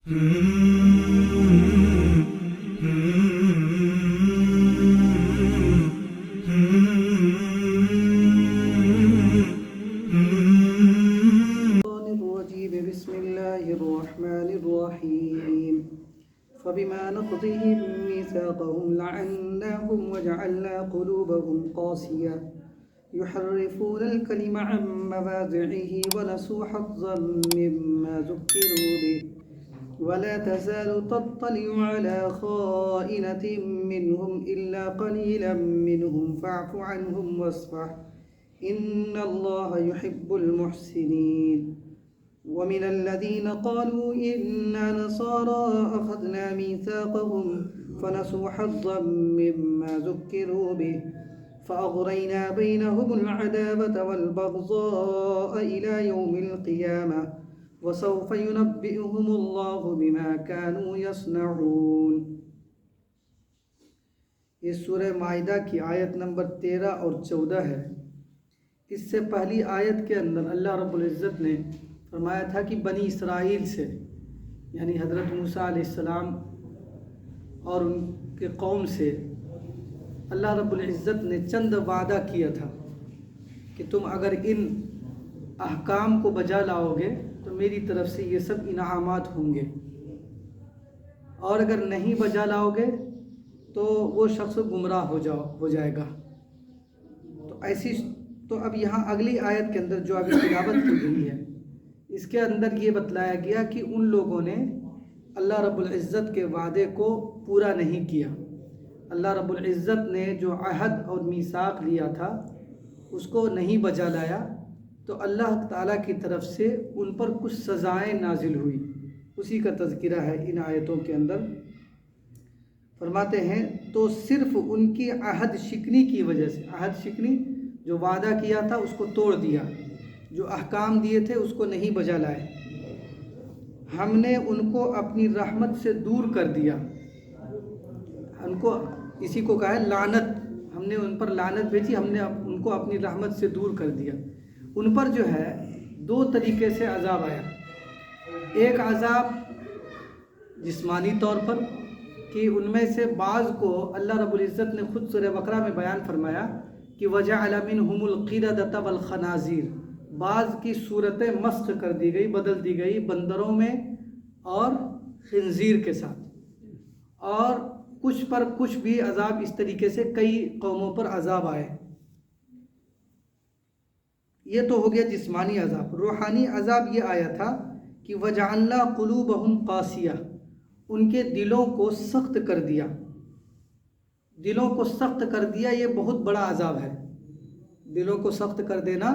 الرجيم بسم الله الرحمن الرحيم فبما نقضهم ميثاقهم لعناهم وجعلنا قلوبهم قاسية يحرفون الكلم عن مواضعه ونسوا حظا مما ذكروا به ولا تزال تطلع على خائنة منهم إلا قليلا منهم فاعف عنهم واصفح إن الله يحب المحسنين ومن الذين قالوا إنا نصارى أخذنا ميثاقهم فنسوا حظا مما ذكروا به فأغرينا بينهم العداوة والبغضاء إلى يوم القيامة وسوف ينبئهم الله بما كانوا يصنعون۔ یہ سورہ مائدہ کی آیت نمبر 13 اور 14 ہے۔ اس سے پہلی آیت کے اندر اللہ رب العزت نے فرمایا تھا کہ بنی اسرائیل سے یعنی حضرت موسیٰ علیہ السلام اور ان کے قوم سے اللہ رب العزت نے چند وعدہ کیا تھا کہ تم اگر ان احکام کو بجا لاؤ گے تو میری طرف سے یہ سب انعامات ہوں گے، اور اگر نہیں بجا لاؤ گے تو وہ شخص گمراہ ہو جائے گا۔ تو اب یہاں اگلی آیت کے اندر جو ابھی تلاوت کی گئی ہے اس کے اندر یہ بتلایا گیا کہ ان لوگوں نے اللہ رب العزت کے وعدے کو پورا نہیں کیا۔ اللہ رب العزت نے جو عہد اور میثاق لیا تھا اس کو نہیں بجا لایا، تو اللہ تعالیٰ کی طرف سے ان پر کچھ سزائیں نازل ہوئی، اسی کا تذکرہ ہے ان آیتوں کے اندر۔ فرماتے ہیں تو صرف ان کی عہد شکنی کی وجہ سے، عہد شکنی جو وعدہ کیا تھا اس کو توڑ دیا، جو احکام دیے تھے اس کو نہیں بجا لائے، ہم نے ان کو اپنی رحمت سے دور کر دیا۔ ان کو اسی کو کہا ہے لعنت، ہم نے ان پر لعنت بھیجی، ہم نے ان کو اپنی رحمت سے دور کر دیا۔ ان پر جو ہے دو طریقے سے عذاب آیا۔ ایک عذاب جسمانی طور پر کہ ان میں سے بعض کو اللہ رب العزت نے خود سورہ بقرہ میں بیان فرمایا کہ وَجَعَلَ مِنْهُمُ الْقِرَدَةَ وَالْخَنَازِيرَ، بعض کی صورتیں مسخ کر دی گئی، بدل دی گئی بندروں میں اور خنزیر کے ساتھ، اور کچھ پر کچھ بھی عذاب اس طریقے سے کئی قوموں پر عذاب آئے۔ یہ تو ہو گیا جسمانی عذاب۔ روحانی عذاب یہ آیا تھا کہ وَجَعَلْنَا قُلُوبَهُمْ قَاسِيَةً، ان کے دلوں کو سخت کر دیا۔ دلوں کو سخت کر دیا یہ بہت بڑا عذاب ہے۔ دلوں کو سخت کر دینا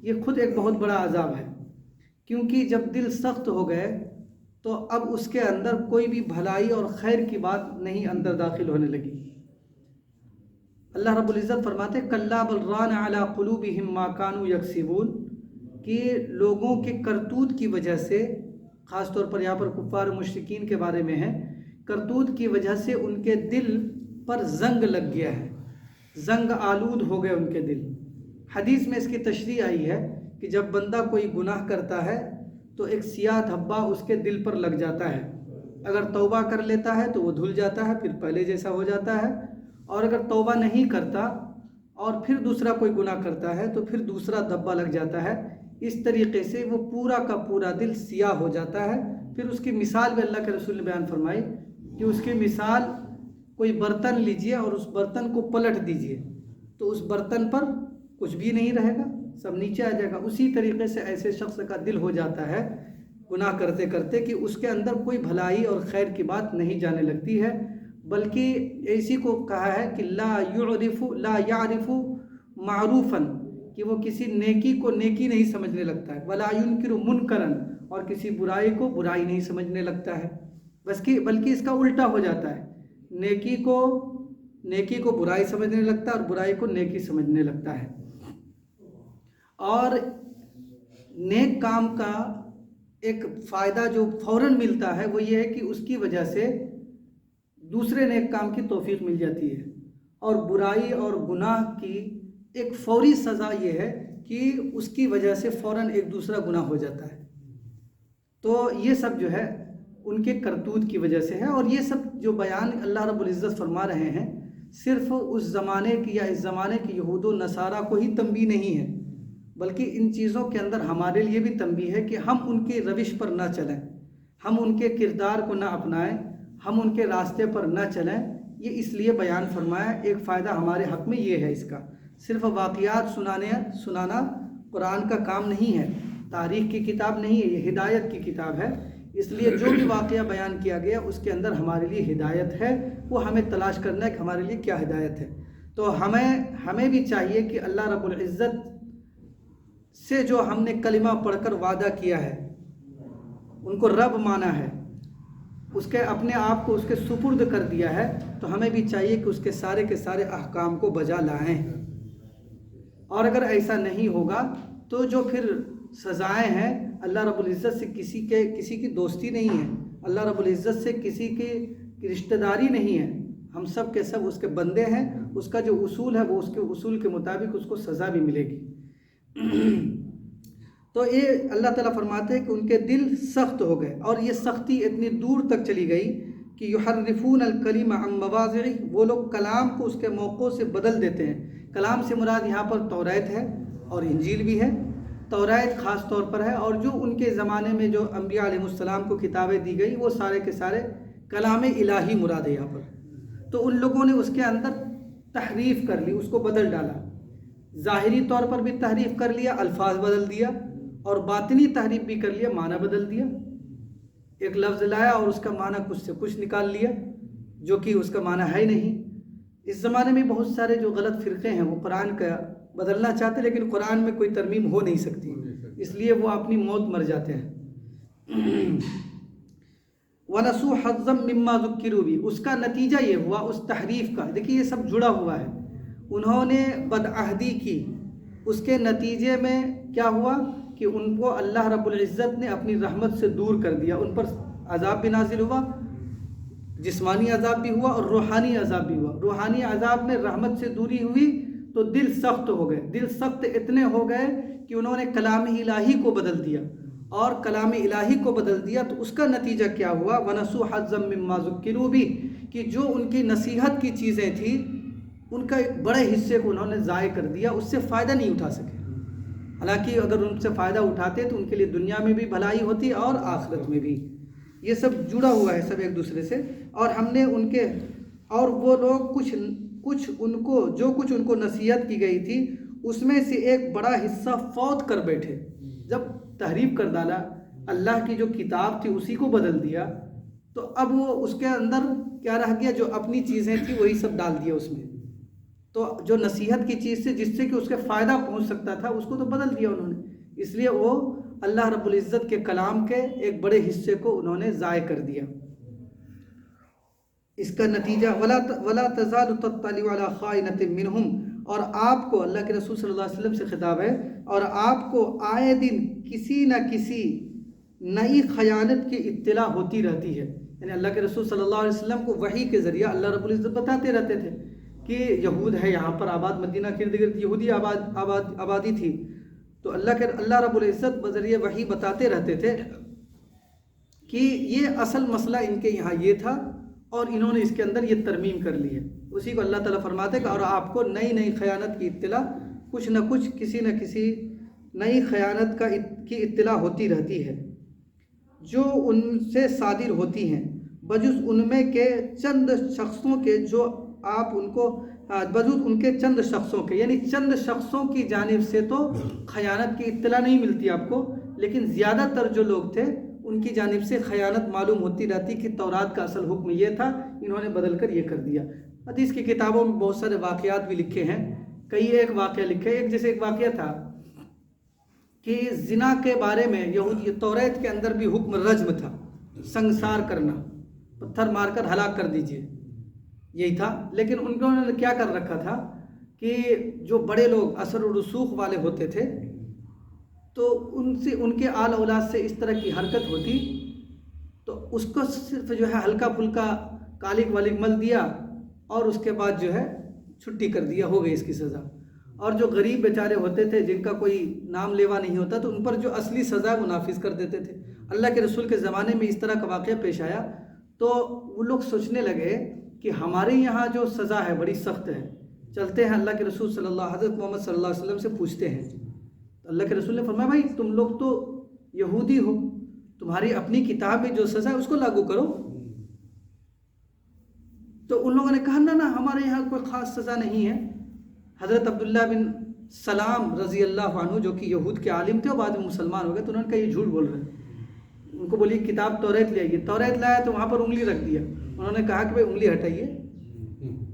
یہ خود ایک بہت بڑا عذاب ہے، کیونکہ جب دل سخت ہو گئے تو اب اس کے اندر کوئی بھی بھلائی اور خیر کی بات نہیں اندر داخل ہونے لگی۔ اللہ رب العزت فرماتے کَلَّا بَلْ رَانَ عَلَىٰ قُلُوبِهِمْ مَا كَانُوا يَكْسِبُونَ، کہ لوگوں کے کرتوت کی وجہ سے، خاص طور پر یہاں پر کفار مشرکین کے بارے میں ہے، کرتوت کی وجہ سے ان کے دل پر زنگ لگ گیا ہے، زنگ آلود ہو گئے ان کے دل۔ حدیث میں اس کی تشریح آئی ہے کہ جب بندہ کوئی گناہ کرتا ہے تو ایک سیاہ دھبا اس کے دل پر لگ جاتا ہے، اگر توبہ کر لیتا ہے تو وہ دھل جاتا ہے، پھر پہلے جیسا ہو جاتا ہے، اور اگر توبہ نہیں کرتا اور پھر دوسرا کوئی گناہ کرتا ہے تو پھر دوسرا دھبا لگ جاتا ہے۔ اس طریقے سے وہ پورا کا پورا دل سیاہ ہو جاتا ہے۔ پھر اس کی مثال بھی اللہ کے رسول نے بیان فرمائی کہ اس کی مثال کوئی برتن لیجئے اور اس برتن کو پلٹ دیجئے تو اس برتن پر کچھ بھی نہیں رہے گا، سب نیچے آ جائے گا۔ اسی طریقے سے ایسے شخص کا دل ہو جاتا ہے گناہ کرتے کرتے کہ اس کے اندر کوئی بھلائی اور خیر کی بات نہیں جانے لگتی ہے، بلکہ اسی کو کہا ہے کہ لا یعرف معروفا، کہ وہ کسی نیکی کو نیکی نہیں سمجھنے لگتا ہے، ولا ینکر منکرا، اور کسی برائی کو برائی نہیں سمجھنے لگتا ہے، بلکہ اس کا الٹا ہو جاتا ہے، نیکی کو برائی سمجھنے لگتا ہے اور برائی کو نیکی سمجھنے لگتا ہے۔ اور نیک کام کا ایک فائدہ جو فوراً ملتا ہے وہ یہ ہے کہ اس کی وجہ سے دوسرے نیک کام کی توفیق مل جاتی ہے، اور برائی اور گناہ کی ایک فوری سزا یہ ہے کہ اس کی وجہ سے فوراً ایک دوسرا گناہ ہو جاتا ہے۔ تو یہ سب جو ہے ان کے کرتوت کی وجہ سے ہے۔ اور یہ سب جو بیان اللہ رب العزت فرما رہے ہیں صرف اس زمانے کی یا اس زمانے کی یہود و نصارہ کو ہی تنبیہ نہیں ہے، بلکہ ان چیزوں کے اندر ہمارے لیے بھی تنبیہ ہے کہ ہم ان کی روش پر نہ چلیں، ہم ان کے کردار کو نہ اپنائیں، ہم ان کے راستے پر نہ چلیں۔ یہ اس لیے بیان فرمایا، ایک فائدہ ہمارے حق میں یہ ہے اس کا، صرف واقعات سنانا قرآن کا کام نہیں ہے، تاریخ کی کتاب نہیں ہے، یہ ہدایت کی کتاب ہے۔ اس لیے جو بھی واقعہ بیان کیا گیا اس کے اندر ہمارے لیے ہدایت ہے، وہ ہمیں تلاش کرنا ہے کہ ہمارے لیے کیا ہدایت ہے۔ تو ہمیں بھی چاہیے کہ اللہ رب العزت سے جو ہم نے کلمہ پڑھ کر وعدہ کیا ہے، ان کو رب مانا ہے، اس کے اپنے آپ کو اس کے سپرد کر دیا ہے، تو ہمیں بھی چاہیے کہ اس کے سارے احکام کو بجا لائیں۔ اور اگر ایسا نہیں ہوگا تو جو پھر سزائیں ہیں، اللہ رب العزت سے کسی کی دوستی نہیں ہے، اللہ رب العزت سے کسی کی رشتہ داری نہیں ہے، ہم سب کے سب اس کے بندے ہیں، اس کا جو اصول ہے وہ اس کے اصول کے مطابق اس کو سزا بھی ملے گی۔ تو یہ اللہ تعالیٰ فرماتے ہیں کہ ان کے دل سخت ہو گئے، اور یہ سختی اتنی دور تک چلی گئی کہ یحرفون الکلم عن مواضعہ، وہ لوگ کلام کو اس کے موقعوں سے بدل دیتے ہیں۔ کلام سے مراد یہاں پر توریت ہے اور انجیل بھی ہے، توریت خاص طور پر ہے، اور جو ان کے زمانے میں جو انبیاء علیہ السلام کو کتابیں دی گئی وہ سارے کے سارے کلام الہی مراد ہے یہاں پر۔ تو ان لوگوں نے اس کے اندر تحریف کر لی، اس کو بدل ڈالا، ظاہری طور پر بھی تحریف کر لیا، الفاظ بدل دیا، اور باطنی تحریف بھی کر لیا، معنی بدل دیا۔ ایک لفظ لایا اور اس کا معنی کچھ سے کچھ نکال لیا جو کہ اس کا معنی ہے نہیں۔ اس زمانے میں بہت سارے جو غلط فرقے ہیں وہ قرآن کا بدلنا چاہتے، لیکن قرآن میں کوئی ترمیم ہو نہیں سکتی، اس لیے وہ اپنی موت مر جاتے ہیں۔ وَنَسُوا حَظًّا مِّمَّا ذُكِّرُوا بِهِ، اس کا نتیجہ یہ ہوا اس تحریف کا، دیکھیے یہ سب جڑا ہوا ہے، انہوں نے بدعہدی کی، اس کے نتیجے میں کیا ہوا کہ ان کو اللہ رب العزت نے اپنی رحمت سے دور کر دیا، ان پر عذاب بھی نازل ہوا، جسمانی عذاب بھی ہوا اور روحانی عذاب بھی ہوا۔ روحانی عذاب میں رحمت سے دوری ہوئی تو دل سخت ہو گئے، دل سخت اتنے ہو گئے کہ انہوں نے کلام الہی کو بدل دیا، اور کلام الہی کو بدل دیا تو اس کا نتیجہ کیا ہوا، وَنَسُوا حَظًّا مِّمَّا ذُكِّرُوا بِهِ، کہ جو ان کی نصیحت کی چیزیں تھیں ان کا ایک بڑے حصے کو انہوں نے ضائع کر دیا، اس سے فائدہ نہیں اٹھا سکے۔ حالانکہ اگر ان سے فائدہ اٹھاتے تو ان کے لیے دنیا میں بھی بھلائی ہوتی اور آخرت میں بھی۔ یہ سب جڑا ہوا ہے سب ایک دوسرے سے، اور ہم نے ان کے اور وہ لوگ کچھ ان کو نصیحت کی گئی تھی اس میں سے ایک بڑا حصہ فوت کر بیٹھے، جب تحریف کر ڈالا، اللہ کی جو کتاب تھی اسی کو بدل دیا، تو اب وہ اس کے اندر کیا رہ گیا، جو اپنی چیزیں تھیں وہی سب ڈال دیا اس میں، تو جو نصیحت کی چیز تھی جس سے کہ اس کے فائدہ پہنچ سکتا تھا اس کو تو بدل دیا انہوں نے، اس لیے وہ اللہ رب العزت کے کلام کے ایک بڑے حصے کو انہوں نے ضائع کر دیا۔ اس کا نتیجہ وَلَا تَزَالُ تَطَّلِعُ عَلَىٰ خَائِنَةٍ مِّنْهُمْ، اور آپ کو اللہ کے رسول صلی اللہ علیہ وسلم سے خطاب ہے، اور آپ کو آئے دن کسی نہ کسی نئی خیانت کی اطلاع ہوتی رہتی ہے، یعنی اللہ کے رسول صلی اللہ علیہ وسلم کو وحی کے ذریعہ اللہ رب العزت بتاتے رہتے تھے کہ یہود ہے یہاں پر آباد، مدینہ کے ارد گرد یہودی آبادی تھی، تو اللہ رب العزت بذریعہ وحی بتاتے رہتے تھے کہ یہ اصل مسئلہ ان کے یہاں یہ تھا اور انہوں نے اس کے اندر یہ ترمیم کر لی ہے۔ اسی کو اللہ تعالیٰ فرماتے کہ اور آپ کو نئی خیانت کی اطلاع، کچھ نہ کچھ کسی نہ کسی نئی خیانت کی اطلاع ہوتی رہتی ہے جو ان سے صادر ہوتی ہیں، بجز ان میں کے چند شخصوں کے جو آپ ان کو بجز ان کے چند شخصوں کے، یعنی چند شخصوں کی جانب سے تو خیانت کی اطلاع نہیں ملتی آپ کو، لیکن زیادہ تر جو لوگ تھے ان کی جانب سے خیانت معلوم ہوتی رہتی کہ تورات کا اصل حکم یہ تھا، انہوں نے بدل کر یہ کر دیا۔ حدیث کی کتابوں میں بہت سارے واقعات بھی لکھے ہیں، ایک واقعہ لکھے، جیسے ایک واقعہ تھا کہ زنا کے بارے میں توریت کے اندر بھی حکم رجم تھا، سنگسار کرنا، پتھر مار کر ہلاک کر دیجئے، یہی تھا، لیکن انہوں نے کیا کر رکھا تھا کہ جو بڑے لوگ اثر و رسوخ والے ہوتے تھے تو ان کے آل اولاد سے اس طرح کی حرکت ہوتی تو اس کو صرف جو ہے ہلکا پھلکا کالک والک مل دیا اور اس کے بعد جو ہے چھٹی کر دیا، ہو گئی اس کی سزا۔ اور جو غریب بیچارے ہوتے تھے جن کا کوئی نام لیوا نہیں ہوتا تو ان پر جو اصلی سزا وہ نافذ کر دیتے تھے، اللہ کے رسول کے زمانے میں اس طرح کا واقعہ پیش آیا تو وہ لوگ سوچنے لگے کہ ہمارے یہاں جو سزا ہے بڑی سخت ہے، چلتے ہیں اللہ کے رسول حضرت محمد صلی اللہ علیہ وسلم سے پوچھتے ہیں۔ تو اللہ کے رسول نے فرمایا بھائی تم لوگ تو یہودی ہو، تمہاری اپنی کتاب میں جو سزا ہے اس کو لاگو کرو۔ تو ان لوگوں نے کہا نہ ہمارے یہاں کوئی خاص سزا نہیں ہے۔ حضرت عبداللہ بن سلام رضی اللہ عنہ جو کہ یہود کے عالم تھے اور بعد میں مسلمان ہو گئے، تو انہوں نے کہا یہ جھوٹ بول رہے ہیں۔ ان کو بولی کتاب توریت لے آئیے، توریت لایا تو وہاں پر انگلی رکھ دیا، انہوں نے کہا کہ بھائی انگلی ہٹائیے۔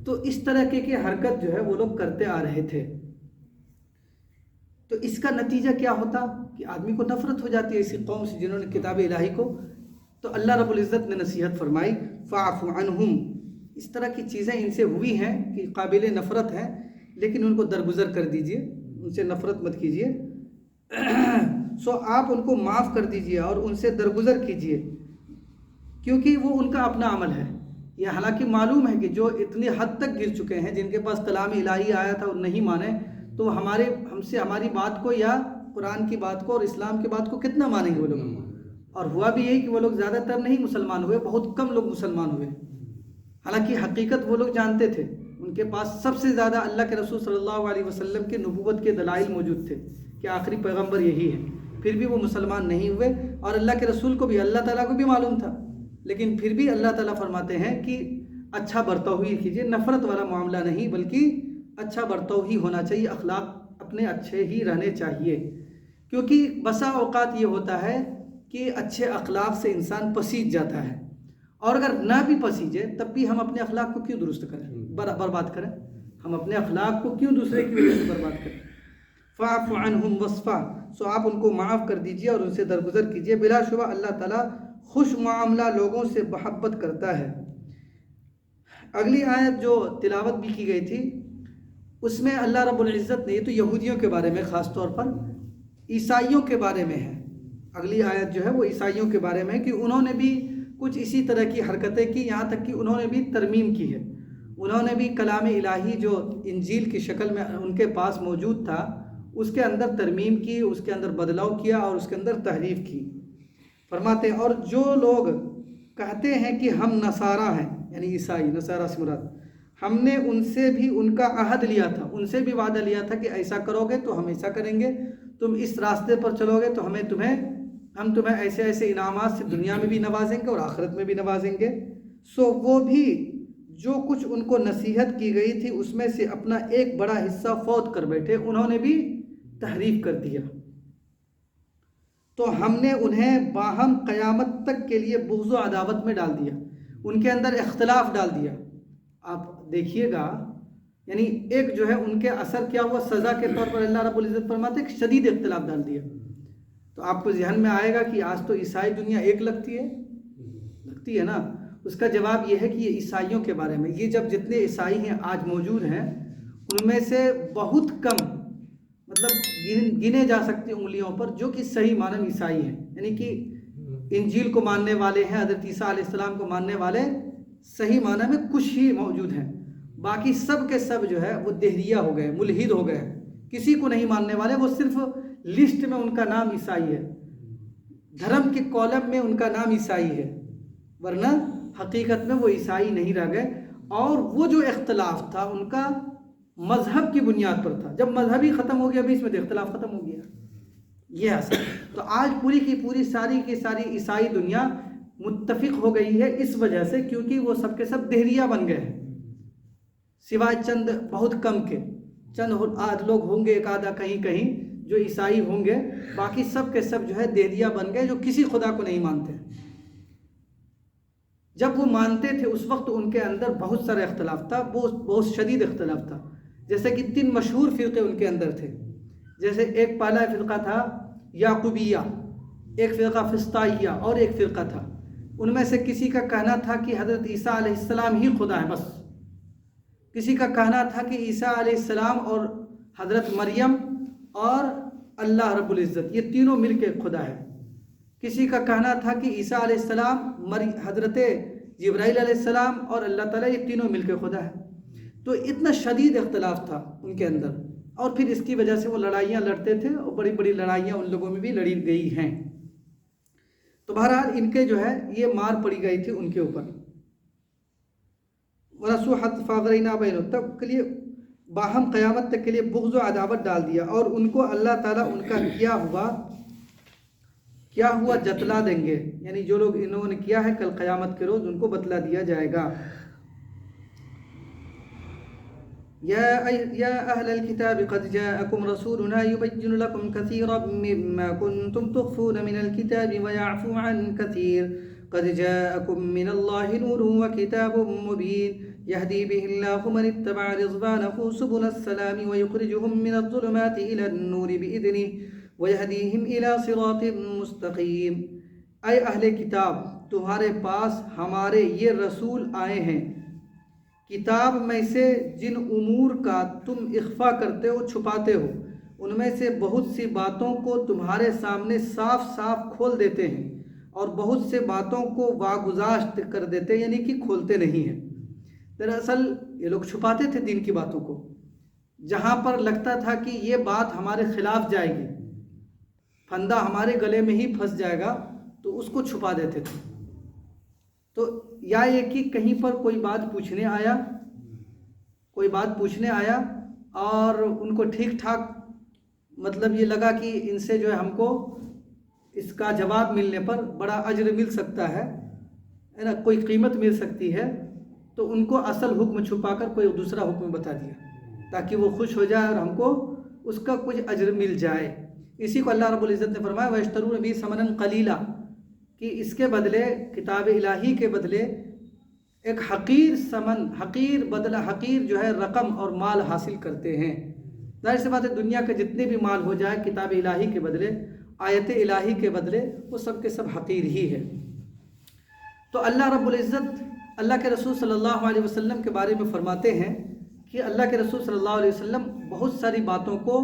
تو اس طرح کی حرکت جو ہے وہ لوگ کرتے آ رہے تھے۔ تو اس کا نتیجہ کیا ہوتا کہ آدمی کو نفرت ہو جاتی ہے ایسی قوم سے جنہوں نے کتاب الہی کو۔ تو اللہ رب العزت نے نصیحت فرمائی فاعف عنہم، اس طرح کی چیزیں ان سے ہوئی ہیں کہ قابل نفرت ہیں، لیکن ان کو درگزر کر دیجئے، ان سے نفرت مت کیجئے۔ سو آپ ان کو معاف کر دیجئے اور ان سے درگزر کیجئے، کیونکہ وہ ان کا اپنا عمل ہے۔ یہ حالانکہ معلوم ہے کہ جو اتنی حد تک گر چکے ہیں، جن کے پاس کلام الہی آیا تھا اور نہیں مانے، تو ہم سے ہماری بات کو یا قرآن کی بات کو اور اسلام کی بات کو کتنا مانیں گے وہ لوگ۔ اور ہوا بھی یہی کہ وہ لوگ زیادہ تر نہیں مسلمان ہوئے، بہت کم لوگ مسلمان ہوئے۔ حالانکہ حقیقت وہ لوگ جانتے تھے، ان کے پاس سب سے زیادہ اللہ کے رسول صلی اللہ علیہ وسلم کے نبوت کے دلائل موجود تھے کہ آخری پیغمبر یہی ہے، پھر بھی وہ مسلمان نہیں ہوئے۔ اور اللہ کے رسول کو بھی، اللہ تعالیٰ کو بھی معلوم تھا، لیکن پھر بھی اللہ تعالیٰ فرماتے ہیں کہ اچھا برتاؤ ہی کیجیے، نفرت والا معاملہ نہیں بلکہ اچھا برتاؤ ہی ہونا چاہیے، اخلاق اپنے اچھے ہی رہنے چاہیے۔ کیونکہ بسا اوقات یہ ہوتا ہے کہ اچھے اخلاق سے انسان پسیج جاتا ہے، اور اگر نہ بھی پسیجے تب بھی ہم اپنے اخلاق کو کیوں درست کریں، برباد کریں؟ ہم اپنے اخلاق کو کیوں دوسرے کی وجہ سے برباد کریں؟ فاعف عنہم وصفا، سو آپ ان کو معاف کر دیجئے اور ان سے درگزر کیجئے۔ بلا شبہ اللہ تعالیٰ خوش معاملہ لوگوں سے محبت کرتا ہے۔ اگلی آیت جو تلاوت بھی کی گئی تھی اس میں اللہ رب العزت نے، یہ تو یہودیوں کے بارے میں خاص طور پر، عیسائیوں کے بارے میں ہے۔ اگلی آیت جو ہے وہ عیسائیوں کے بارے میں ہے کہ انہوں نے بھی کچھ اسی طرح کی حرکتیں کی، یہاں تک کہ انہوں نے بھی ترمیم کی ہے۔ انہوں نے بھی کلام الہی جو انجیل کی شکل میں ان کے پاس موجود تھا اس کے اندر ترمیم کی، اس کے اندر بدلاؤ کیا اور اس کے اندر تحریف کی۔ فرماتے ہیں اور جو لوگ کہتے ہیں کہ ہم نصارہ ہیں، یعنی عیسائی، نصارہ سے مراد، ہم نے ان سے بھی ان کا عہد لیا تھا، ان سے بھی وعدہ لیا تھا کہ ایسا کرو گے تو ہم ایسا کریں گے، تم اس راستے پر چلو گے تو ہم تمہیں ایسے ایسے انعامات سے دنیا میں بھی نوازیں گے اور آخرت میں بھی نوازیں گے۔ سو وہ بھی جو کچھ ان کو نصیحت کی گئی تھی اس میں سے اپنا ایک بڑا حصہ فوت کر بیٹھے، انہوں نے بھی تحریف کر دیا۔ تو ہم نے انہیں باہم قیامت تک کے لیے بغض و عداوت میں ڈال دیا، ان کے اندر اختلاف ڈال دیا۔ آپ دیکھیے گا، یعنی ایک جو ہے ان کے اثر کیا ہوا، سزا کے طور پر اللہ رب العزت فرماتے ہیں کہ شدید اختلاف ڈال دیا۔ تو آپ کو ذہن میں آئے گا کہ آج تو عیسائی دنیا ایک لگتی ہے نا۔ اس کا جواب یہ ہے کہ یہ عیسائیوں کے بارے میں، یہ جب جتنے عیسائی ہیں آج موجود ہیں ان میں سے بہت کم، مطلب گنے جا سکتی انگلیوں پر، جو کہ صحیح معنی میں عیسائی ہیں، یعنی کہ انجیل کو ماننے والے ہیں، حضرت عیسیٰ علیہ السلام کو ماننے والے صحیح معنی میں کچھ ہی موجود ہیں۔ باقی سب کے سب جو ہے وہ دہریہ ہو گئے، ملحد ہو گئے، کسی کو نہیں ماننے والے، وہ صرف لسٹ میں ان کا نام عیسائی ہے، دھرم کے کالم میں ان کا نام عیسائی ہے، ورنہ حقیقت میں وہ عیسائی نہیں رہ گئے۔ اور وہ جو اختلاف تھا ان کا مذہب کی بنیاد پر تھا، جب مذہب ہی ختم ہو گیا بیچ میں تو اختلاف ختم ہو گیا، یہ اصل۔ تو آج پوری کی پوری ساری کی ساری عیسائی دنیا متفق ہو گئی ہے اس وجہ سے، کیونکہ وہ سب کے سب دہریہ بن گئے ہیں، سوائے چند بہت کم کے، چند لوگ ہوں گے ایک آدھا کہیں جو عیسائی ہوں گے، باقی سب کے سب جو ہے دہریہ بن گئے، جو کسی خدا کو نہیں مانتے۔ جب وہ مانتے تھے اس وقت ان کے اندر بہت سارا اختلاف تھا، بہت شدید اختلاف تھا، جیسے کہ 3 مشہور فرقے ان کے اندر تھے۔ جیسے ایک پہلا فرقہ تھا یعقوبیہ، ایک فرقہ فسطائیہ اور ایک فرقہ تھا، ان میں سے کسی کا کہنا تھا کہ حضرت عیسیٰ علیہ السلام ہی خدا ہے بس، کسی کا کہنا تھا کہ عیسیٰ علیہ السلام اور حضرت مریم اور اللہ رب العزت یہ تینوں مل کے خدا ہے، کسی کا کہنا تھا کہ عیسیٰ علیہ السلام، حضرت جبرائیل علیہ السلام اور اللہ تعالیٰ یہ تینوں مل کے خدا ہے۔ تو اتنا شدید اختلاف تھا ان کے اندر، اور پھر اس کی وجہ سے وہ لڑائیاں لڑتے تھے، اور بڑی بڑی لڑائیاں ان لوگوں میں بھی لڑی گئی ہیں۔ تو بہرحال ان کے جو ہے یہ مار پڑی گئی تھی ان کے اوپر. ورسو حت فاغرینا بینہم، تب کے لیے باہم قیامت تک کے لیے بغض و عداوت ڈال دیا، اور ان کو اللہ تعالیٰ ان کا کیا ہوا جتلا دیں گے. یعنی جو لوگ انہوں نے کیا ہے کل قیامت کے روز ان کو بتلا دیا جائے گا. یا اہل الکتاب قد جاءکم رسولنا یبین لکم کثیرا مما کنتم تخفون من الکتاب ویعفو عن کثیر قد جاءکم من اللہ نور وکتاب مبین یہدی بہ اللہ من اتبع رضوانہ سبل السلام ویخرجہم من الظلمات الى النور بإذنہ وَيَهْدِيهِمْ إِلَى صِرَاطٍ مُسْتَقِيمٍ. اے اہل کتاب، تمہارے پاس ہمارے یہ رسول آئے ہیں کتاب میں سے جن امور کا تم اخفا کرتے ہو، چھپاتے ہو، ان میں سے بہت سی باتوں کو تمہارے سامنے صاف صاف کھول دیتے ہیں، اور بہت سے باتوں کو واگزاشت کر دیتے ہیں، یعنی کہ کھولتے نہیں ہیں. دراصل یہ لوگ چھپاتے تھے دین کی باتوں کو، جہاں پر لگتا تھا کہ یہ بات ہمارے خلاف جائے گی، پھندا ہمارے گلے میں ہی پھنس جائے گا، تو اس کو چھپا دیتے تھے. تو یا یہ کہ کہیں پر کوئی بات پوچھنے آیا اور ان کو ٹھیک ٹھاک مطلب یہ لگا کہ ان سے جو ہے ہم کو اس کا جواب ملنے پر بڑا اجر مل سکتا ہے نا، کوئی قیمت مل سکتی ہے، تو ان کو اصل حکم چھپا کر کوئی دوسرا حکم بتا دیا تاکہ وہ خوش ہو جائے اور ہم کو اس کا کچھ اجر مل جائے. اسی کو اللہ رب العزت نے فرمایا وَيَشْتَرُونَ بِهِ ثَمَنًا قَلِيلًا، کہ اس کے بدلے، کتاب الہی کے بدلے ایک حقیر جو ہے رقم اور مال حاصل کرتے ہیں. ظاہر سی بات ہے دنیا کے جتنے بھی مال ہو جائے کتاب الہی کے بدلے، آیت الہی کے بدلے، وہ سب کے سب حقیر ہی ہے. تو اللہ رب العزت اللہ کے رسول صلی اللہ علیہ وسلم کے بارے میں فرماتے ہیں کہ اللہ کے رسول صلی اللہ علیہ وسلم بہت ساری باتوں کو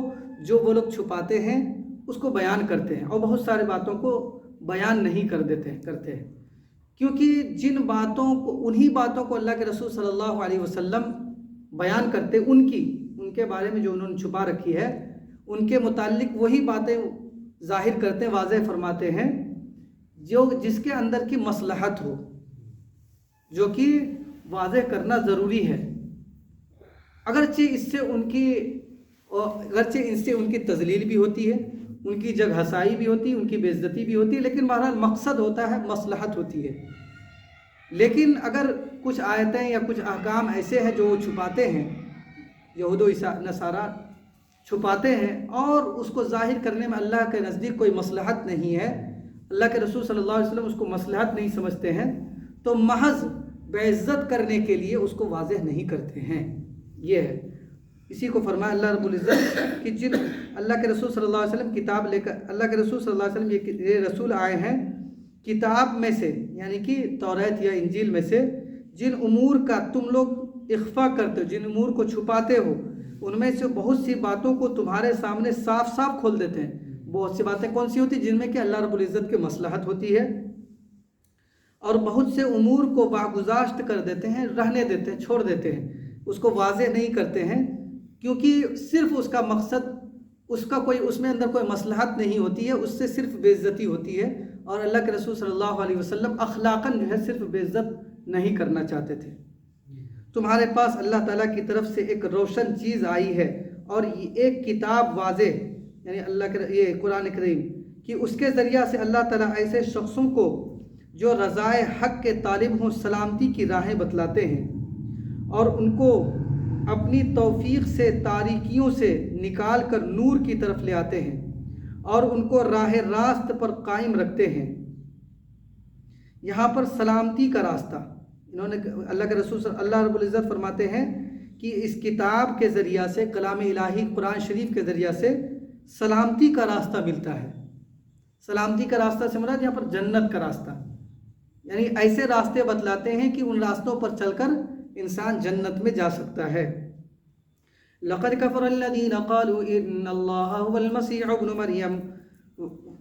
جو وہ لوگ چھپاتے ہیں اس کو بیان کرتے ہیں، اور بہت سارے باتوں کو بیان نہیں کرتے ہیں، کیونکہ جن باتوں کو، انہی باتوں کو اللہ کے رسول صلی اللہ علیہ وسلم بیان کرتے، ان کے بارے میں جو انہوں نے چھپا رکھی ہے ان کے متعلق وہی باتیں ظاہر کرتے ہیں، واضح فرماتے ہیں جس کے اندر کی مصلحت ہو، جو کہ واضح کرنا ضروری ہے. اگرچہ اس سے ان کی تذلیل بھی ہوتی ہے، ان کی جگ ہسائی بھی ہوتی ہے، ان کی بے عزتی بھی ہوتی ہے، لیکن بہرحال مقصد ہوتا ہے، مصلحت ہوتی ہے. لیکن اگر کچھ آیتیں یا کچھ احکام ایسے ہیں جو وہ چھپاتے ہیں، یہود و نصارہ چھپاتے ہیں، اور اس کو ظاہر کرنے میں اللہ کے نزدیک کوئی مصلحت نہیں ہے، اللہ کے رسول صلی اللہ علیہ وسلم اس کو مصلحت نہیں سمجھتے ہیں، تو محض بے عزت کرنے کے لیے اس کو واضح نہیں کرتے ہیں. یہ ہے، اسی کو فرمایا اللہ رب العزت کہ جن اللہ کے رسول صلی اللہ علیہ وسلم کتاب لے کر، اللہ کے رسول صلی اللہ علیہ وسلم یہ رسول آئے ہیں کتاب میں سے، یعنی کہ توریت یا انجیل میں سے، جن امور کا تم لوگ اخفا کرتے ہو، جن امور کو چھپاتے ہو، ان میں سے بہت سی باتوں کو تمہارے سامنے صاف صاف کھول دیتے ہیں. بہت سی باتیں کون سی ہوتی جن میں کہ اللہ رب العزت کی مصلحت ہوتی ہے، اور بہت سے امور کو واگزاشت کر دیتے ہیں، رہنے دیتے ہیں، چھوڑ دیتے ہیں، اس کو واضح نہیں کرتے ہیں، کیونکہ صرف اس کا مقصد، اس میں اندر کوئی مصلحت نہیں ہوتی ہے، اس سے صرف بے عزتی ہوتی ہے. اور اللہ کے رسول صلی اللہ علیہ وسلم اخلاقاً جو ہے صرف بے عزت نہیں کرنا چاہتے تھے. تمہارے پاس اللہ تعالیٰ کی طرف سے ایک روشن چیز آئی ہے، اور ایک کتاب واضح، یعنی اللہ کے یہ قرآن کریم، کہ اس کے ذریعہ سے اللہ تعالیٰ ایسے شخصوں کو جو رضائے حق کے طالب ہوں سلامتی کی راہیں بتلاتے ہیں، اور ان کو اپنی توفیق سے تاریکیوں سے نکال کر نور کی طرف لے آتے ہیں، اور ان کو راہ راست پر قائم رکھتے ہیں. یہاں پر سلامتی کا راستہ انہوں نے، اللہ کے رسول اللہ رب العزت فرماتے ہیں کہ اس کتاب کے ذریعہ سے، کلام الہی قرآن شریف کے ذریعہ سے سلامتی کا راستہ ملتا ہے. سلامتی کا راستہ سے مراد یہاں پر جنت کا راستہ، یعنی ایسے راستے بتلاتے ہیں کہ ان راستوں پر چل کر انسان جنت میں جا سکتا ہے. لقد كفر الذين قالوا ان الله هو المسيح ابن مريم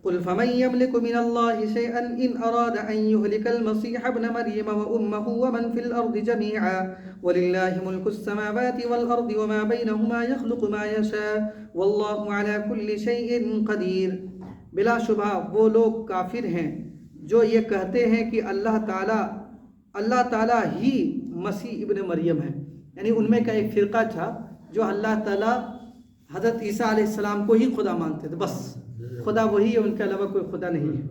قل فمن يملك من الله شيئا ان اراد ان يهلك المسيح ابن مريم وامه ومن في الارض جميعا ولله ملك السماوات والارض وما بينهما يخلق ما يشاء والله على كل شيء قدير. بلا شبہ وہ لوگ کافر ہیں جو یہ کہتے ہیں کہ اللہ تعالیٰ ہی مسیح ابن مریم ہے. یعنی ان میں کا ایک فرقہ تھا جو اللہ تعالیٰ حضرت عیسیٰ علیہ السلام کو ہی خدا مانتے تھے، بس خدا وہی ہے، ان کے علاوہ کوئی خدا نہیں ہے.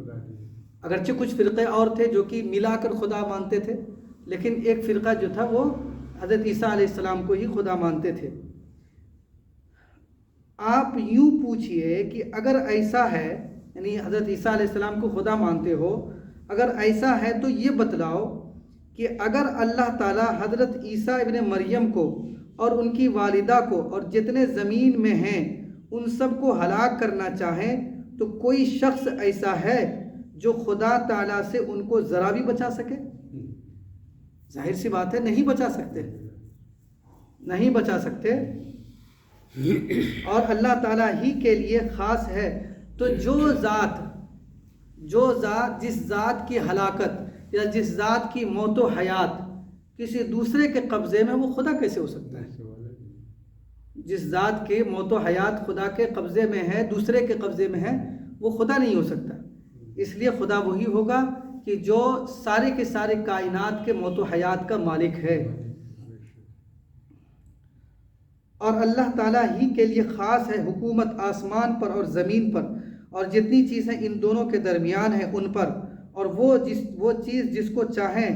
اگرچہ کچھ فرقے اور تھے جو کہ ملا کر خدا مانتے تھے، لیکن ایک فرقہ جو تھا وہ حضرت عیسیٰ علیہ السلام کو ہی خدا مانتے تھے. آپ یوں پوچھئے کہ اگر ایسا ہے، یعنی حضرت عیسیٰ علیہ السلام کو خدا مانتے ہو، اگر ایسا ہے تو یہ بتلاؤ کہ اگر اللہ تعالیٰ حضرت عیسیٰ ابن مریم کو اور ان کی والدہ کو اور جتنے زمین میں ہیں ان سب کو ہلاک کرنا چاہیں تو کوئی شخص ایسا ہے جو خدا تعالیٰ سے ان کو ذرا بھی بچا سکے؟ ظاہر سی بات ہے نہیں بچا سکتے. اور اللہ تعالیٰ ہی کے لیے خاص ہے. تو جس ذات کی ہلاکت یا جس ذات کی موت و حیات کسی دوسرے کے قبضے میں، وہ خدا کیسے ہو سکتا ہے؟ جس ذات کے موت و حیات خدا کے قبضے میں ہے، دوسرے کے قبضے میں ہے، وہ خدا نہیں ہو سکتا. اس لیے خدا وہی ہوگا کہ جو سارے کے سارے کائنات کے موت و حیات کا مالک ہے. اور اللہ تعالیٰ ہی کے لیے خاص ہے حکومت آسمان پر اور زمین پر اور جتنی چیزیں ان دونوں کے درمیان ہیں ان پر، اور وہ چیز جس کو چاہیں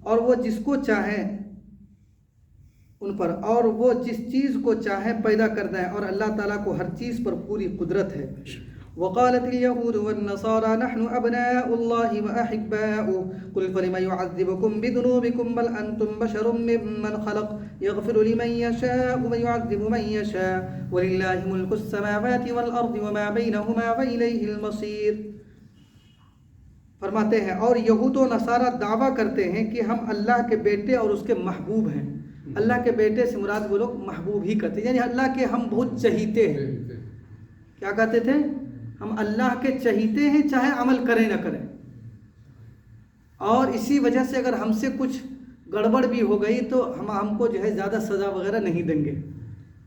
اور وہ جس کو چاہیں ان پر، اور وہ جس چیز کو چاہیں پیدا کرنا ہے، اور اللہ تعالیٰ کو ہر چیز پر پوری قدرت ہے. وقالت اليهود والنصارى نحن أبناء الله وأحباؤه قل فلم يعذبكم بذنوبكم بل أنتم بشر ممن خلق يغفر لمن يشاء ويعذب من يشاء ولله ملك السماوات والأرض وما بينهما وإليه المصير. فرماتے ہیں اور یہود و نصارہ دعویٰ کرتے ہیں کہ ہم اللہ کے بیٹے اور اس کے محبوب ہیں. اللہ کے بیٹے سے مراد وہ لوگ محبوب ہی کرتے ہیں، یعنی اللہ کے ہم بہت چہیتے ہیں. کیا کہتے تھے؟ ہم اللہ کے چہیتے ہیں، چاہے عمل کریں نہ کریں، اور اسی وجہ سے اگر ہم سے کچھ گڑبڑ بھی ہو گئی تو ہم کو جو ہے زیادہ سزا وغیرہ نہیں دیں گے.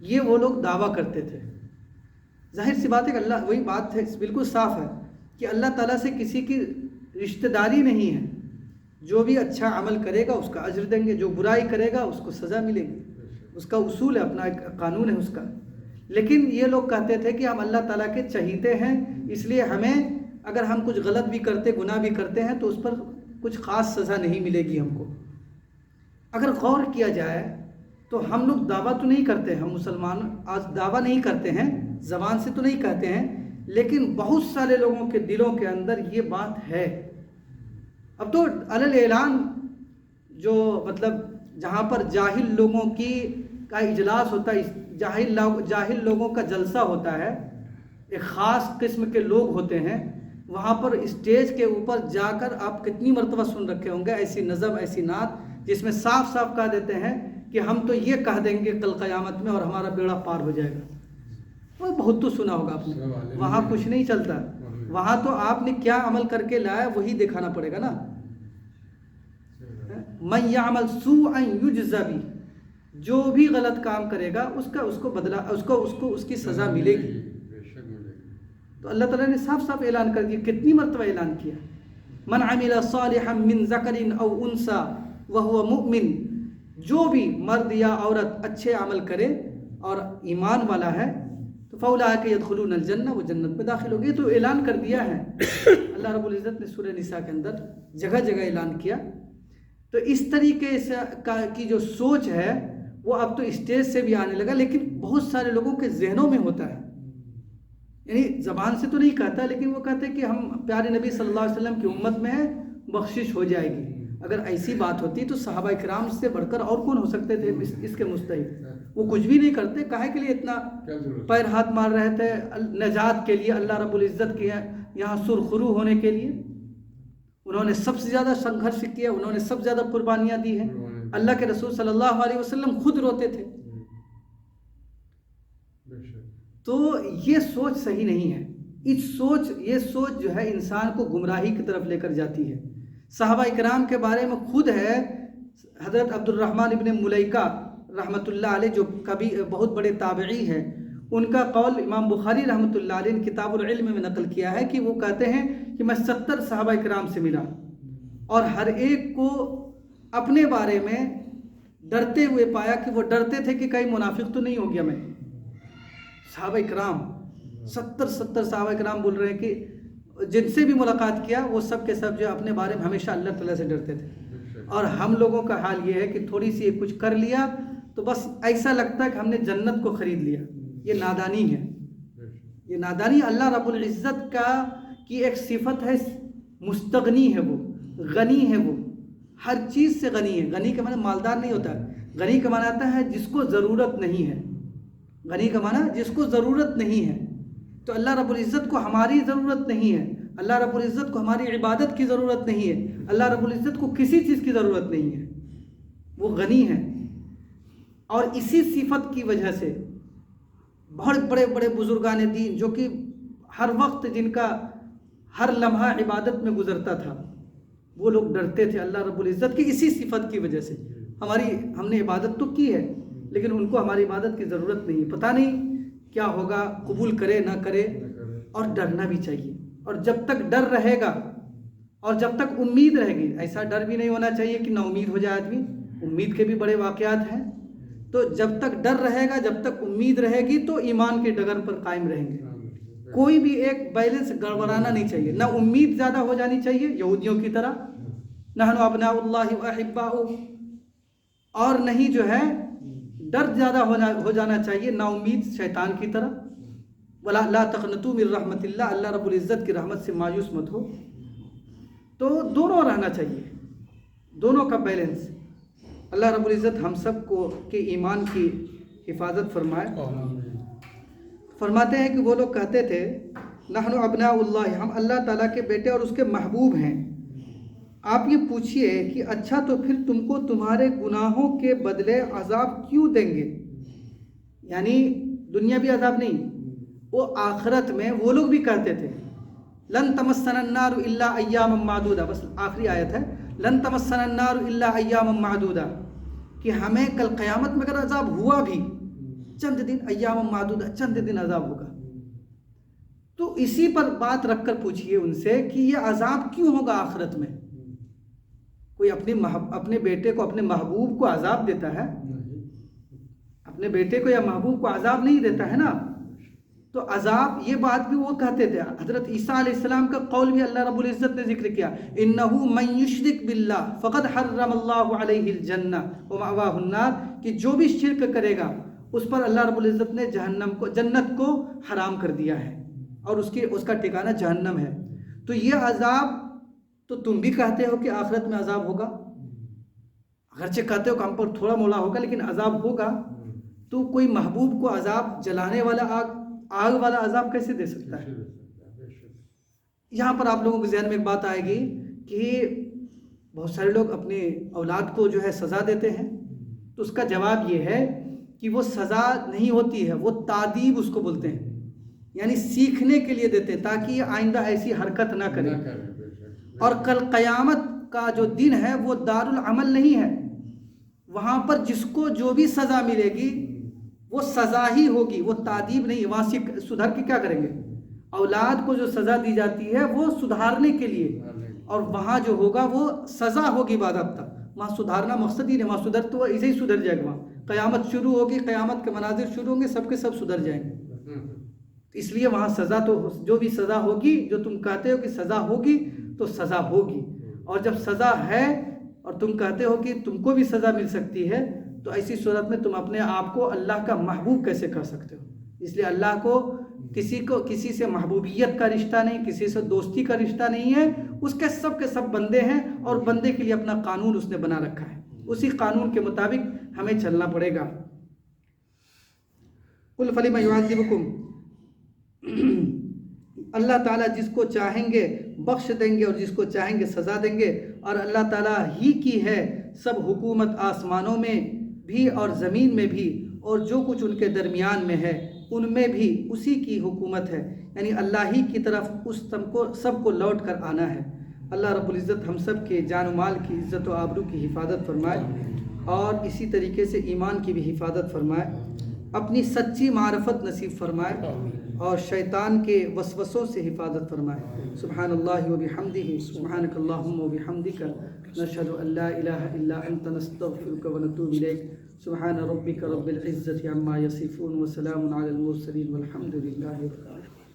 یہ وہ لوگ دعویٰ کرتے تھے. ظاہر سی بات ہے کہ اللہ وہی بات ہے، بالکل صاف ہے کہ اللہ تعالیٰ سے کسی کی رشتہ داری نہیں ہے. جو بھی اچھا عمل کرے گا اس کا اجر دیں گے، جو برائی کرے گا اس کو سزا ملے گی. اس کا اصول ہے، اپنا ایک قانون ہے اس کا. لیکن یہ لوگ کہتے تھے کہ ہم اللہ تعالیٰ کے چہیتے ہیں، اس لیے ہمیں اگر ہم کچھ غلط بھی کرتے، گناہ بھی کرتے ہیں تو اس پر کچھ خاص سزا نہیں ملے گی ہم کو. اگر غور کیا جائے تو ہم لوگ دعویٰ تو نہیں کرتے، ہم مسلمان آج دعویٰ نہیں کرتے ہیں، زبان سے تو نہیں کہتے ہیں، لیکن بہت سارے لوگوں کے دلوں کے اندر یہ بات ہے. اب تو علی اعلان جو مطلب جہاں پر جاہل لوگوں کا اجلاس ہوتا ہے، جاہل لوگوں کا جلسہ ہوتا ہے، ایک خاص قسم کے لوگ ہوتے ہیں، وہاں پر اسٹیج کے اوپر جا کر آپ کتنی مرتبہ سن رکھے ہوں گے ایسی نظم، ایسی نعت جس میں صاف صاف کہہ دیتے ہیں کہ ہم تو یہ کہہ دیں گے کل قیامت میں اور ہمارا بیڑا پار ہو جائے گا. وہ بہت تو سنا ہوگا آپ نے. وہاں کچھ نہیں چلتا، وہاں تو آپ نے کیا عمل کر کے لایا وہی دکھانا پڑے گا نا. من یعمل سوءا یجزی بہ، جو بھی غلط کام کرے گا اس کو بدلہ، اس کی سزا ملے گی. تو اللہ تعالیٰ نے صاف صاف اعلان کر دیا. کتنی مرتبہ اعلان کیا؟ من عمل صالحا من ذکر او انثى وهو مؤمن، جو بھی مرد یا عورت اچھے عمل کرے اور ایمان والا ہے تو فاولئک يدخلون الجنہ، وہ جنت میں داخل ہو گئے. تو اعلان کر دیا ہے اللہ رب العزت نے سورہ نساء کے اندر جگہ جگہ اعلان کیا. تو اس طریقے سے کی جو سوچ ہے وہ اب تو اسٹیج سے بھی آنے لگا، لیکن بہت سارے لوگوں کے ذہنوں میں ہوتا ہے. یعنی زبان سے تو نہیں کہتا، لیکن وہ کہتے ہیں کہ ہم پیارے نبی صلی اللہ علیہ وسلم کی امت میں ہیں، بخشش ہو جائے گی. اگر ایسی بات ہوتی تو صحابہ کرام سے بڑھ کر اور کون ہو سکتے تھے اس کے مستحق؟ وہ کچھ بھی نہیں کرتے، کاہے کے لیے اتنا پیر ہاتھ مار رہے تھے؟ نجات کے لیے، اللہ رب العزت کے یہاں سرخرو ہونے کے لیے. انہوں نے سب سے زیادہ سنگھرش کیا، انہوں نے سب سے زیادہ قربانیاں دی ہیں. اللہ کے رسول صلی اللہ علیہ وسلم خود روتے تھے. تو یہ سوچ صحیح نہیں ہے. یہ سوچ جو ہے انسان کو گمراہی کی طرف لے کر جاتی ہے. صحابہ کرام کے بارے میں خود ہے حضرت عبد الرحمن ابن ملیکہ رحمۃ اللہ علیہ، جو کبھی بہت بڑے تابعی ہیں، ان کا قول امام بخاری رحمۃ اللہ علیہ نے کتاب العلم میں نقل کیا ہے کہ وہ کہتے ہیں کہ میں 70 صحابہ کرام سے ملا اور ہر ایک کو اپنے بارے میں ڈرتے ہوئے پایا کہ وہ ڈرتے تھے کہ کہیں منافق تو نہیں ہو گیا میں. صحابہ کرام 70 صحابہ کرام بول رہے ہیں کہ جن سے بھی ملاقات کیا وہ سب کے سب جو اپنے بارے میں ہمیشہ اللہ تعالیٰ سے ڈرتے تھے. اور ہم لوگوں کا حال یہ ہے کہ تھوڑی سی کچھ کر لیا تو بس ایسا لگتا ہے کہ ہم نے جنت کو خرید لیا. یہ نادانی ہے, یہ نادانی. اللہ رب العزت کی ایک صفت ہے, مستغنی ہے, وہ غنی ہے, وہ ہر چیز سے غنی ہے. غنی کا معنی مالدار نہیں ہوتا ہے, غنی کا معنی آتا ہے جس کو ضرورت نہیں ہے. غنی کا معنی جس کو ضرورت نہیں ہے. تو اللہ رب العزت کو ہماری ضرورت نہیں ہے, اللہ رب العزت کو ہماری عبادت کی ضرورت نہیں ہے, اللہ رب العزت کو کسی چیز کی ضرورت نہیں ہے. وہ غنی ہے. اور اسی صفت کی وجہ سے بہت بڑے بڑے بزرگان دین جو کہ ہر وقت جن کا ہر لمحہ عبادت میں گزرتا تھا, وہ لوگ ڈرتے تھے اللہ رب العزت کی اسی صفت کی وجہ سے. ہم نے عبادت تو کی ہے لیکن ان کو ہماری عبادت کی ضرورت نہیں ہے. پتہ نہیں کیا ہوگا, قبول کرے نہ کرے. اور ڈرنا بھی چاہیے. اور جب تک ڈر رہے گا اور جب تک امید رہے گی, ایسا ڈر بھی نہیں ہونا چاہیے کہ نا امید ہو جائے آدمی, امید کے بھی بڑے واقعات ہیں. تو جب تک ڈر رہے گا, جب تک امید رہے گی تو ایمان کے ڈگر پر قائم رہیں گے. کوئی بھی ایک بیلنس گڑبڑانا نہیں چاہیے. نہ امید زیادہ ہو جانی چاہیے یہودیوں کی طرح, نحن ابناء اللہ واحباؤہ, اور نہیں جو ہے ڈر زیادہ ہو جانا چاہیے نا امید شیطان کی طرح. ولا لا تقنطوا من رحمت اللہ, اللہ رب العزت کی رحمت سے مایوس مت ہو. تو دونوں رہنا چاہیے, دونوں کا بیلنس. اللہ رب العزت ہم سب کو کے ایمان کی حفاظت فرمائے. فرماتے ہیں کہ وہ لوگ کہتے تھے نحن ابناء اللہ, ہم اللہ تعالیٰ کے بیٹے اور اس کے محبوب ہیں. آپ یہ پوچھئے کہ اچھا تو پھر تم کو تمہارے گناہوں کے بدلے عذاب کیوں دیں گے؟ یعنی دنیا بھی عذاب نہیں, وہ آخرت میں. وہ لوگ بھی کہتے تھے لن تمسنا النار الا ایاما معدودہ, بس آخری آیت ہے, لن تمسنا النار الا ایاما معدودہ, کہ ہمیں کل قیامت میں اگر عذاب ہوا بھی چند دن, ایام معدودہ, چند دن عذاب ہوگا. تو اسی پر بات رکھ کر پوچھئے ان سے کہ یہ عذاب کیوں ہوگا آخرت میں؟ کوئی اپنے بیٹے کو, اپنے محبوب کو عذاب دیتا ہے؟ اپنے بیٹے کو یا محبوب کو عذاب نہیں دیتا ہے نا. تو عذاب, یہ بات بھی وہ کہتے تھے. حضرت عیسیٰ علیہ السلام کا قول بھی اللہ رب العزت نے ذکر کیا, انہو من یشرک باللہ فقد حرم اللہ علیہ الجنہ ومأواہ النار, کہ جو بھی شرک کرے گا اس پر اللہ رب العزت نے جنت کو حرام کر دیا ہے اور اس کا ٹھکانہ جہنم ہے. تو یہ عذاب تو تم بھی کہتے ہو کہ آخرت میں عذاب ہوگا, اگرچہ کہتے ہو کہ ہم پر تھوڑا مولا ہوگا لیکن عذاب ہوگا. تو کوئی محبوب کو عذاب, جلانے والا آگ والا عذاب کیسے دے سکتا ہے؟ یہاں پر آپ لوگوں کے ذہن میں ایک بات آئے گی کہ بہت سارے لوگ اپنے اولاد کو جو ہے سزا دیتے ہیں. تو اس کا جواب یہ ہے کہ وہ سزا نہیں ہوتی ہے, وہ تعدیب اس کو بولتے ہیں. یعنی سیکھنے کے لیے دیتے ہیں تاکہ یہ آئندہ ایسی حرکت نہ کرے. اور کل قیامت کا جو دن ہے وہ دار العمل نہیں ہے, وہاں پر جس کو جو بھی سزا ملے گی وہ سزا ہی ہوگی, وہ تعدیب نہیں. وہاں سدھر کے کیا کریں گے؟ اولاد کو جو سزا دی جاتی ہے وہ سدھارنے کے لیے, اور وہاں جو ہوگا وہ سزا ہوگی باضابطہ. وہاں سدھارنا مقصد ہی نہیں, وہاں سدھر تو ایسے ہی سدھر جائے گا. وہاں قیامت شروع ہوگی, قیامت کے مناظر شروع ہوں گے, سب کے سب سدھر جائیں گے. اس لیے وہاں سزا تو جو بھی سزا ہوگی, جو تم کہتے ہو کہ سزا ہوگی تو سزا ہوگی. اور جب سزا ہے اور تم کہتے ہو کہ تم کو بھی سزا مل سکتی ہے, تو ایسی صورت میں تم اپنے آپ کو اللہ کا محبوب کیسے کر سکتے ہو؟ اس لیے اللہ کو کسی سے محبوبیت کا رشتہ نہیں, کسی سے دوستی کا رشتہ نہیں ہے. اس کے سب بندے ہیں اور بندے کے لیے اپنا قانون اس نے بنا رکھا ہے. اسی قانون کے مطابق ہمیں چلنا پڑے گا. قل فلم یعذبکم, اللہ تعالیٰ جس کو چاہیں گے بخش دیں گے اور جس کو چاہیں گے سزا دیں گے. اور اللہ تعالیٰ ہی کی ہے سب حکومت, آسمانوں میں بھی اور زمین میں بھی, اور جو کچھ ان کے درمیان میں ہے ان میں بھی اسی کی حکومت ہے. یعنی اللہ ہی کی طرف اس سب کو لوٹ کر آنا ہے. اللہ رب العزت ہم سب کے جان و مال کی عزت و آبرو کی حفاظت فرمائے, اور اسی طریقے سے ایمان کی بھی حفاظت فرمائے. اپنی سچی معرفت نصیب فرمائے اور شیطان کے وسوسوں سے حفاظت فرمائے. سبحان اللہ و بحمدہ سبحانک اللہم و بحمدک نشہد ان لا الہ الا انت نستغفرک و نتوب الیک. سبحان ربک رب العزة عما یصفون وسلام علی المرسلین والحمد للہ رب العالمین.